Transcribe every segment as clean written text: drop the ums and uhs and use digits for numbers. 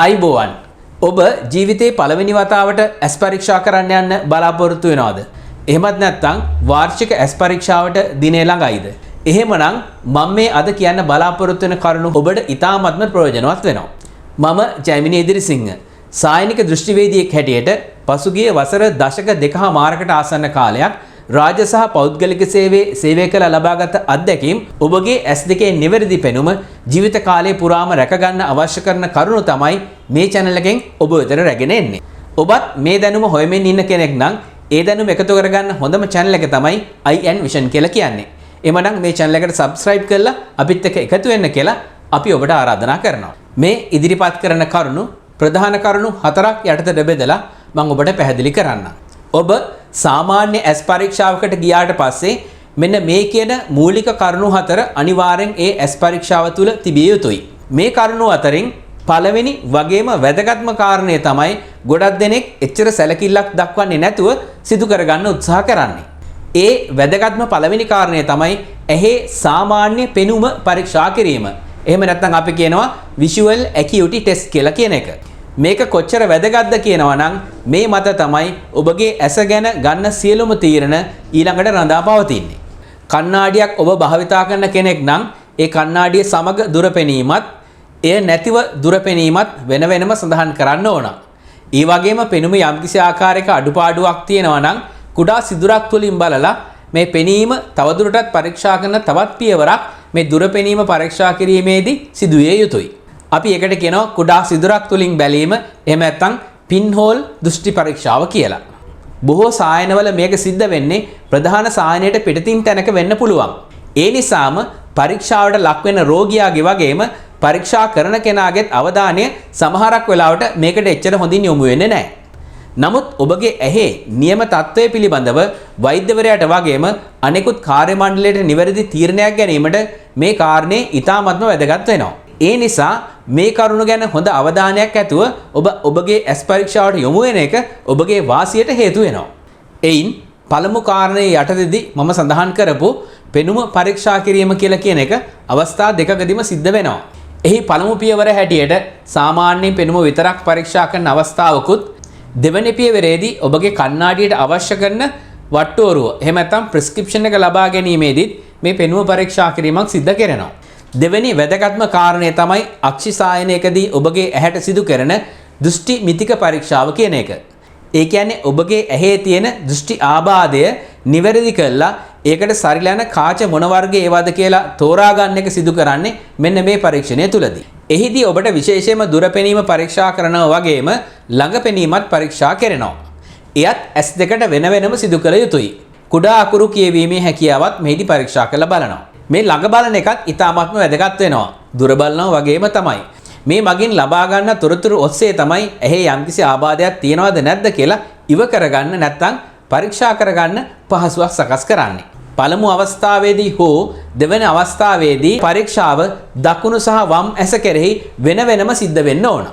අයිබෝවන් ඔබ ජීවිතේ පළවෙනි වතාවට ඇස් පරීක්ෂා කරන්න යන්න බලාපොරොත්තු වෙනවද? එහෙමත් නැත්නම් වාර්ෂික ඇස් පරීක්ෂාවට දිනේ ළඟයිද? එහෙමනම් මම මේ අද කියන්න බලාපොරොත්තු වෙන කරුණු ඔබට ඉතාමත්ම ප්‍රයෝජනවත් වෙනවා. මම ජයමිනී ඉදිරිසිංහ සායනික දෘෂ්ටිවේදියෙක් හැටියට පසුගිය වසර දශක දෙකමාරකට ආසන්න කාලයක් රාජ්‍ය සහ පෞද්ගලික සේවය කළ ලබාගත් අත්දැකීම් ඔබගේ ඇස් දෙකේ නිවැරදි පෙනුම ජීවිත කාලය පුරාම රැකගන්න අවශ්‍ය කරන කරුණු තමයි මේ channel එකෙන් ඔබ වෙතට රැගෙන එන්නේ. ඔබත් මේ දැනුම හොයමින් ඉන්න කෙනෙක් නම් ඒ දැනුම එකතු කරගන්න හොඳම channel එක තමයි IN Vision කියලා කියන්නේ. එමනම් මේ channel එකට subscribe කරලා අපිත් එක්ක එකතු වෙන්න කියලා අපි ඔබට ආරාධනා කරනවා. මේ ඉදිරිපත් කරන කරුණු ප්‍රධාන කරුණු 4ක් යටතට බෙදලා මම ඔබට පැහැදිලි කරන්නම්. ඔබ සාමාන්‍ය ඇස් පරීක්ෂාවකට ගියාට පස්සේ මෙන්න මේ කියන මූලික කරුණු 4 අනිවාර්යෙන් ඒ ඇස් පරීක්ෂාව තුළ තිබිය යුතුයි. මේ කරුණු අතරින් පළවෙනි වගේම වැදගත්ම කාරණය තමයි ගොඩක් දෙනෙක් එච්චර සැලකිල්ලක් දක්වන්නේ නැතුව සිදු කරගන්න උත්සාහ කරන්නේ. ඒ වැදගත්ම පළවෙනි කාරණය තමයි ඇහි සාමාන්‍ය පෙනුම පරීක්ෂා කිරීම. එහෙම නැත්නම් අපි කියනවා visual acuity test කියලා කියන එක. මේක කොච්චර වැදගත්ද කියනවා නම් මේ මත තමයි ඔබගේ ඇස ගැන ගන්න සියලුම තීරණ ඊළඟට රඳා පවතින්නේ. කණ්ණාඩියක් ඔබ භාවිතා කරන කෙනෙක් නම් ඒ කණ්ණාඩිය සමග දුර පෙනීමත් එය නැතිව දුර පෙනීමත් වෙන වෙනම සඳහන් කරන්න ඕන. ඒ වගේම පෙනුම යම්කිසි ආකාරයක අඩුපාඩුවක් තියෙනවා නම් කුඩා සිදුරක් තුලින් බලලා මේ පෙනීම තවදුරටත් පරීක්ෂා කරන තවත් පියවරක් මේ දුර පෙනීම පරීක්ෂා කිරීමේදී සිදුවිය යුතුයි. අපි එකට කියනවා කුඩා සිදුරක් තුලින් බැලීම එහෙම නැත්නම් පින්හෝල් දෘෂ්ටි පරීක්ෂාව කියලා. බොහෝ සායනවල මේක සිද්ධ වෙන්නේ ප්‍රධාන සායනයට පිටතින් තැනක වෙන්න පුළුවන්. ඒ නිසාම පරීක්ෂාවට ලක් වෙන රෝගියාගේ වගේම පරීක්ෂා කරන කෙනාගේත් අවධානය සමහරක් වෙලාවට මේකට එච්චර හොඳින් යොමු වෙන්නේ නැහැ. නමුත් ඔබගේ ඇහි නියම තත්ත්වය පිළිබඳව වෛද්‍යවරයාට වගේම අනෙකුත් කාර්ය මණ්ඩලයට නිවැරදි තීරණයක් ගැනීමට මේ කාරණේ ඉතාමත්ම වැදගත් වෙනවා. ඒ නිසා මේ කරුණ ගැන හොඳ අවධානයක් ඇතුව ඔබගේ ඇස් පරීක්ෂාවට යොමු වෙන එක ඔබගේ වාසියට හේතු වෙනවා. එයින් පළමු කාරණේ යටතේදී මම සඳහන් කරපු පෙනුම පරීක්ෂා කිරීම කියලා කියන එක අවස්ථා දෙකකදීම සිද්ධ වෙනවා. එහි පළමු පියවර හැටියට සාමාන්‍ය පෙනුම විතරක් පරීක්ෂා කරන අවස්ථාවකුත් දෙවැනි පියවරේදී ඔබගේ කණ්ණාඩියට අවශ්‍ය කරන වට්ටෝරුව එහෙම නැත්නම් ප්‍රෙස්ක්‍රිප්ෂන් එක ලබා ගැනීමේදී මේ පෙනුම පරීක්ෂා කිරීමක් සිද්ධ කරනවා. දෙවැනි වැදගත්ම කාරණය තමයි අක්ෂි සායනයකදී ඔබගේ ඇහැට සිදු කරන දෘෂ්ටි මිතික පරීක්ෂාව කියන එක. ඒ කියන්නේ ඔබගේ ඇහි තියෙන දෘෂ්ටි ආබාධය නිවැරදි කරලා ඒකට සරිලන කාච මොන වර්ගයේ ඒවද කියලා තෝරා ගන්න එක සිදු කරන්නේ මෙන්න මේ පරීක්ෂණය තුලදී. එහිදී ඔබට විශේෂයෙන්ම දුර පෙනීම පරීක්ෂා කරනවා වගේම ළඟ පෙනීමත් පරීක්ෂා කරනවා. එයත් ඇස් දෙකට වෙන වෙනම සිදු කළ යුතුයි. කුඩා අකුරු කියවීමේ හැකියාවත් මෙහිදී පරීක්ෂා කරලා බලනවා. මේ ළඟ බලන එකත් ඉතාමත්ම වැදගත් වෙනවා. දුර බලනවා වගේම තමයි. මේ මගින් ලබා ගන්න තොරතුරු ඔස්සේ තමයි ඇහි යම්කිසි ආබාධයක් තියෙනවද නැද්ද කියලා ඉව කරගන්න නැත්නම් පරීක්ෂා කරගන්න පහසුවක් සකස් කරන්නේ. පළමු අවස්ථාවේදී හෝ දෙවන අවස්ථාවේදී පරීක්ෂාව දකුණු සහ වම් ඇස කෙරෙහි වෙන වෙනම සිද්ධ වෙන්න ඕන.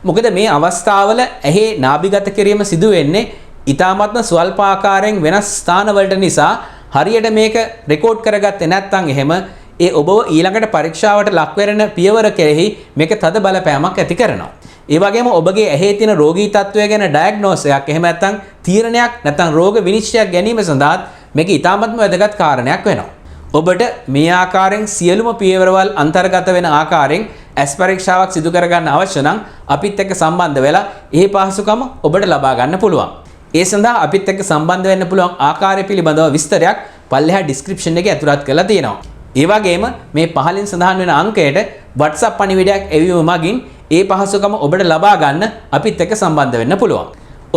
මොකද මේ අවස්ථාවල ඇහි නාභිගත කිරීම සිදු වෙන්නේ ඉතාමත්ම ස්වල්ප ආකාරයෙන් වෙනස් ස්ථානවලට නිසා හරියට මේක රෙකෝඩ් කරගත්තේ නැත්නම් එහෙම ඒ ඔබව ඊළඟට පරීක්ෂාවට ලක් වෙන පියවර කෙරෙහි මේක තද බලපෑමක් ඇති කරනවා. ඒ වගේම ඔබගේ ඇහි තියෙන රෝගී තත්ත්වය ගැන ඩයග්නෝස් එකක් එහෙම නැත්නම් තීරණයක් නැත්නම් රෝග විනිශ්චයක් ගැනීම සඳහා මේක ඉතාමත්ම වැදගත් කාරණයක් වෙනවා. ඔබට මේ ආකාරයෙන් සියලුම පියවරවල් අන්තර්ගත වෙන ආකාරයෙන් ඇස් පරීක්ෂාවක් සිදු කරගන්න අවශ්‍ය නම් අපිත් එක්ක සම්බන්ධ වෙලා ඒ පහසුකම ඔබට ලබා ගන්න පුළුවන්. ඒ සඳහා අපිත් එක්ක සම්බන්ධ වෙන්න පුළුවන් ආකාරය පිළිබඳව විස්තරයක් පල්ලෙහා ඩිස්ක්‍රිප්ෂන් එකේ ඇතුළත් කරලා තියෙනවා. ඒ වගේම මේ පහලින් සඳහන් වෙන අංකයට WhatsApp පණිවිඩයක් එවීම මගින් ඒ පහසුකම ඔබට ලබා ගන්න අපිත් එක්ක සම්බන්ධ වෙන්න පුළුවන්.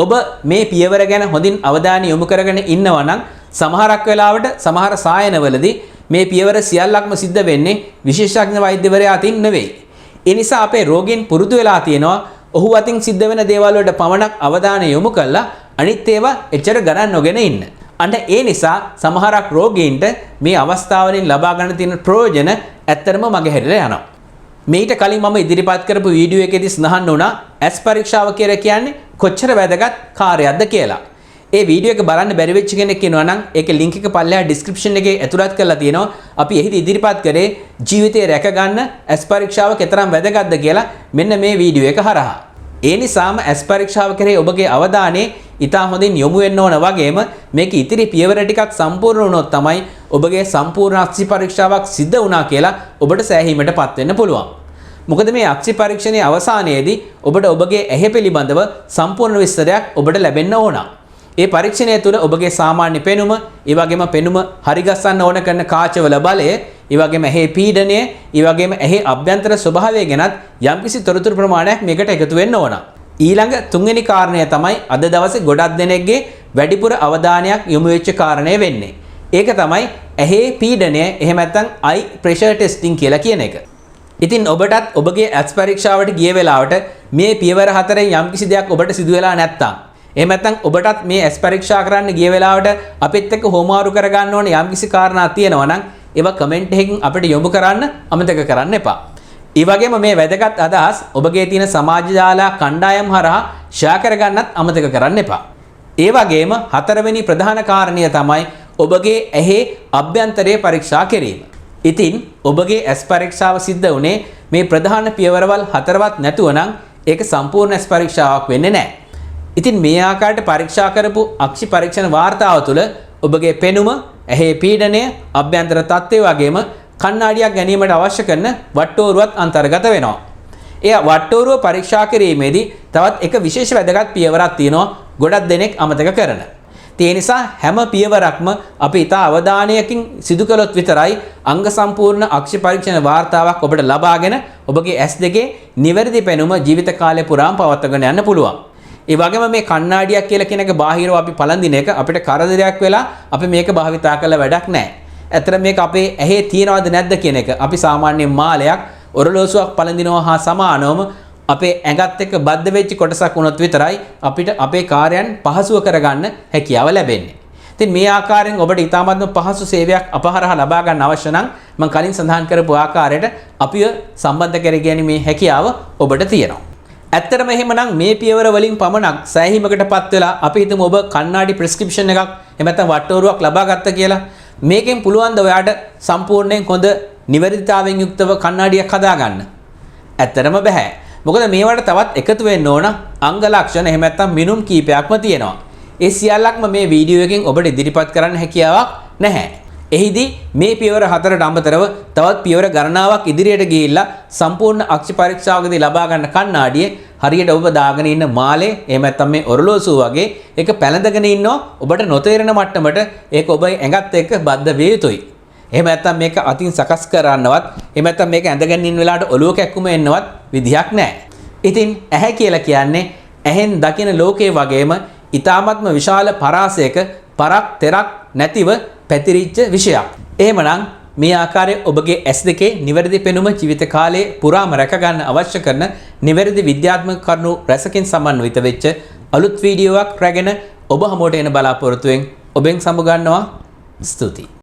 ඔබ මේ පියවර ගැන හොඳින් අවධානය යොමු කරගෙන ඉන්නවා නම් සමහරක් වෙලාවට සමහර සායනවලදී මේ පියවර සියල්ලක්ම සිද්ධ වෙන්නේ විශේෂඥ වෛද්‍යවරයා අතින් නෙවෙයි. ඒ නිසා අපේ රෝගීන් පුරුදු වෙලා තියෙනවා ඔහු අතින් සිද්ධ වෙන දේවල් වලට පමණක් අවධානය යොමු කළා අනිත් ඒවා එච්චර ගණන් නොගෙන ඉන්න. අන්න ඒ නිසා සමහරක් රෝගීන්ට මේ අවස්ථාවලින් ලබා ගන්න තියෙන ප්‍රයෝජන ඇත්තටම මගහැරලා යනවා. මේට කලින් මම ඉදිරිපත් කරපු වීඩියෝ එකේදී සඳහන් වුණා ඇස් පරීක්ෂාව කියලා කියන්නේ කොච්චර වැදගත් කාර්යයක්ද කියලා. ඒ වීඩියෝ එක බලන්න බැරි වෙච්ච කෙනෙක් ඉන්නවා නම් ඒකේ link එක පල්ලෙහා description එකේ ඇතුළත් කරලා තියෙනවා. අපි එහිදී ඉදිරිපත් කරේ ජීවිතේ රැක ගන්න ඇස් පරීක්ෂාව කෙතරම් වැදගත්ද කියලා මෙන්න මේ වීඩියෝ එක හරහා. ඒ නිසාම ඇස් පරීක්ෂාව කරේ ඔබගේ අවධානය ඉතා හොඳින් යොමු වෙන්න ඕන වගේම මේක ඉතිරි පියවර ටිකක් සම්පූර්ණ වුණොත් තමයි ඔබගේ සම්පූර්ණ අක්ෂි පරීක්ෂාවක් සිද්ධ වුණා කියලා ඔබට සෑහීමටපත් වෙන්න පුළුවන්. මොකද මේ අක්ෂි පරීක්ෂණයේ අවසානයේදී ඔබට ඔබගේ ඇහැ පිළිබඳව සම්පූර්ණ විස්තරයක් ඔබට ලැබෙන්න ඕන. ඒ පරීක්ෂණය තුළ ඔබගේ සාමාන්‍ය පෙනුම, ඒ වගේම පෙනුම හරිගස්සන්න ඕන කරන කාචවල බලය, ඒ වගේම ඇහි පීඩනය, ඒ වගේම ඇහි අභ්‍යන්තර ස්වභාවය ගැනත් යම්කිසි තොරතුරු ප්‍රමාණයක් මේකට එකතු වෙන්න ඕන. ඊළඟ තුන්වෙනි කාරණය තමයි අද දවසේ ගොඩක් දෙනෙක්ගේ වැඩිපුර අවධානයක් යොමු වෙච්ච කාරණය වෙන්නේ. ඒක තමයි ඇහි පීඩනය, එහෙම නැත්නම් අයි ප්‍රෙෂර් ටෙස්ටිං කියලා කියන එක. ඉතින් ඔබටත් ඔබගේ ඇස් පරීක්ෂාවට ගිය වෙලාවට මේ පියවර හතරෙන් යම්කිසි දෙයක් ඔබට සිදු වෙලා නැත්නම්, එහෙම නැත්නම් ඔබටත් මේ ඇස් පරීක්ෂා කරන්න ගිය වෙලාවට අපිත් එක්ක හොමාරු කරගන්න ඕන යම්කිසි කාරණා තියෙනවා නම් ඒවා කමෙන්ට් එකකින් අපිට යොමු කරන්න අමතක කරන්න එපා. ඒ වගේම මේ වැදගත් අදහස් ඔබගේ තියෙන සමාජ ජාල කණ්ඩායම් හරහා ෂෙයා කරගන්නත් අමතක කරන්න එපා. ඒ වගේම හතරවෙනි ප්‍රධාන කාරණය තමයි ඔබගේ ඇහි අභ්‍යන්තරයේ පරීක්ෂා කිරීම. ඉතින් ඔබගේ ඇස් පරීක්ෂාව සිද්ධ වුණේ මේ ප්‍රධාන පියවරවල් හතරවත් නැතුව නම් ඒක සම්පූර්ණ ඇස් පරීක්ෂාවක් වෙන්නේ නැහැ. ඉතින් මේ ආකාරයට පරීක්ෂා කරපු අක්ෂි පරීක්ෂණ වාර්තාව තුළ ඔබගේ පෙනුම, ඇහි පීඩනය, අභ්‍යන්තර තත්ත්වය වගේම කණ්ණාඩියක් ගැනීමට අවශ්‍ය කරන වට්ටෝරුවත් අන්තර්ගත වෙනවා. ඒ වට්ටෝරුව පරීක්ෂා කිරීමේදී තවත් එක විශේෂ වැදගත් පියවරක් තියෙනවා ගොඩක් දෙනෙක් අමතක කරන. ඒ නිසා හැම පියවරක්ම අපි ඉතා අවධානයකින් සිදු කළොත් විතරයි අංග සම්පූර්ණ අක්ෂි පරීක්ෂණ වාර්තාවක් ඔබට ලබාගෙන ඔබගේ ඇස් දෙකේ නිවැරදි පෙනුම ජීවිත කාලය පුරාම පවත්වාගෙන යන්න පුළුවන්. ඒ වගේම මේ කණ්ණාඩියක් කියලා කියන එක බාහිරව අපි පළඳින එක අපිට කරදරයක් වෙලා අපි මේක භාවිතා කළ වැඩක් නැහැ. ඇත්තට මේක අපේ ඇහි තියනවද නැද්ද කියන එක අපි සාමාන්‍ය මාලයක් ඔරලෝසුවක් පළඳිනවා හා සමානවම අපේ ඇඟත් එක්ක බද්ධ වෙච්ච කොටසක් වුණොත් විතරයි අපිට අපේ කාර්යයන් පහසුව කරගන්න හැකියාව ලැබෙන්නේ. ඉතින් මේ ආකාරයෙන් ඔබට ඉතාමත්ම පහසු සේවයක් අපහරහා ලබා ගන්න අවශ්‍ය නම් මම කලින් සඳහන් කරපු ආකාරයට අපිව සම්බන්ධ කරගැනීමේ හැකියාව ඔබට තියෙනවා. ඇත්තටම එහෙමනම් මේ පියවර වලින් පමණක් සෑහීමකටපත් වෙලා අපි හිතමු ඔබ කණ්ණාඩි ප්‍රෙස්ක්‍රිප්ෂන් එකක් එහෙම නැත්නම් වට්ටෝරුවක් ලබා ගත්තා කියලා. මේකෙන් පුළුවන් ද ඔයාට සම්පූර්ණයෙන් හොඳ නිවැරදිතාවයෙන් යුක්තව කණ්ණාඩියක් හදාගන්න? ඇත්තටම බෑ. මොකද මේවට තවත් එකතු වෙන්න ඕන අංග ලක්ෂණ එහෙම නැත්නම් මිනුම් කීපයක්ම තියෙනවා. ඒ සියල්ලක්ම මේ වීඩියෝ එකෙන් ඔබට ඉදිරිපත් කරන්න හැකියාවක් නැහැ. එහිදී මේ පියවර හතරට අමතරව තවත් පියවර ගණනාවක් ඉදිරියට ගිහිල්ලා සම්පූර්ණ අක්ෂි පරීක්ෂාවකදී ලබා ගන්න කණ්ණාඩියේ හරියට ඔබ දාගෙන ඉන්න මාලේ එහෙම නැත්නම් මේ ඔරලෝසුව වගේ ඒක පැලඳගෙන ඉන්නවා ඔබට නොතේරෙන මට්ටමට ඒක ඔබේ ඇඟත් එක්ක බද්ධ විය යුතුයි. එහෙම නැත්නම් මේක අතින් සකස් කරන්නවත් එහෙම නැත්නම් මේක ඇඳගෙන ඉන්න වෙලාවට ඔලුව කැක්කුම එන්නවත් විදිහක් නැහැ. ඉතින් ඇහැ කියලා කියන්නේ ඇහෙන් දකින ලෝකයේ වගේම ඊ타ත්ම විශාල පරාසයක පරක් තෙරක් නැතිව පැතිරිච්ච විෂයක්. එහෙමනම් මේ ආකාරයේ ඔබගේ ඇස් දෙකේ නිවැරදි පෙනුම ජීවිත කාලයේ පුරාම රැක ගන්න අවශ්‍ය කරන නිවැරදි විද්‍යාත්මක කරුණු රැසකින් සමන්විත වෙච්ච අලුත් වීඩියෝවක් රැගෙන ඔබ හමුවට එන බලාපොරොත්තුවෙන් ඔබෙන් සමුගන්නවා. ස්තුතියි.